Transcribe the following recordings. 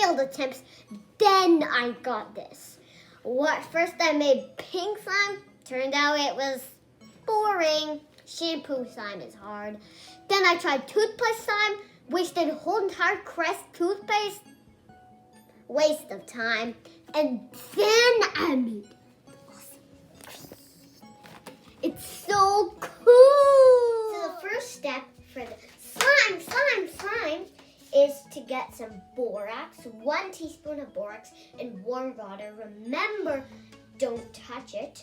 failed attempts, then I got this. First I made pink slime. Turned out it was boring. Shampoo slime is hard. Then I tried toothpaste slime. Wasted a whole entire Crest toothpaste. Waste of time. And then I made it's so cool. So the first step for the slime is to get some borax, 1 teaspoon of borax in warm water. Remember, don't touch it.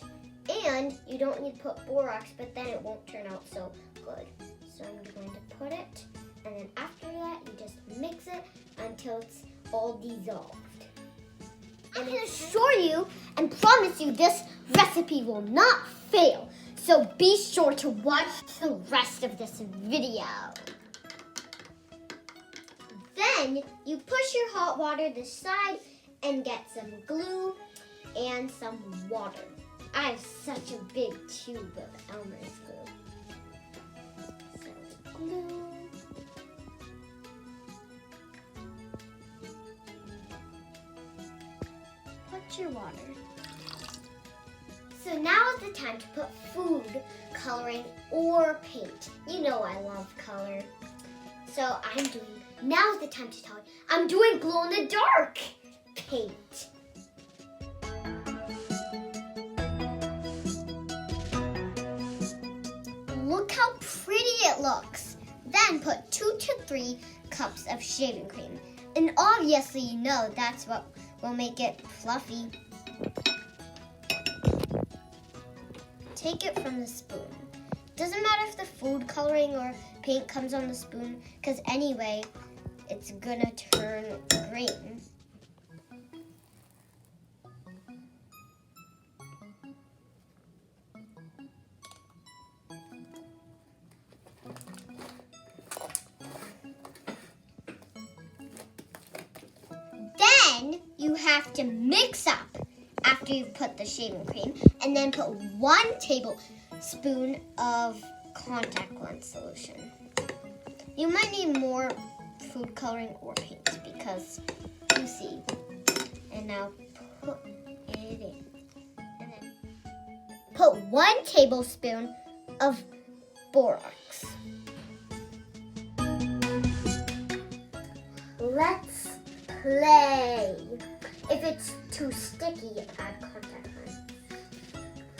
And you don't need to put borax, but then it won't turn out so good. So I'm going to put it, and then after that, you just mix it until it's all dissolved. And I can assure you and promise you this recipe will not fail. So be sure to watch the rest of this video. Then you push your hot water to the side and get some glue and some water. I have such a big tube of Elmer's glue. So glue. Put your water. So now is the time to put food coloring or paint. You know I love color. So now is the time to tell you, I'm doing glow in the dark paint. Look how pretty it looks. Then put 2 to 3 cups of shaving cream. And obviously you know that's what will make it fluffy. Take it from the spoon. Doesn't matter if the food coloring or paint comes on the spoon, because anyway, it's gonna turn green. Then you have to mix up after you've put the shaving cream, and then put 1 tablespoon of contact lens solution. You might need more food coloring or paint because you see. And now put it in. And then put 1 tablespoon of borax. Let's play. If it's too sticky, add contact lens.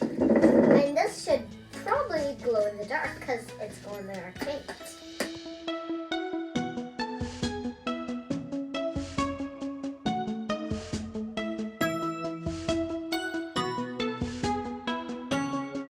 And this should probably glow in the dark because it's glow in the dark paint.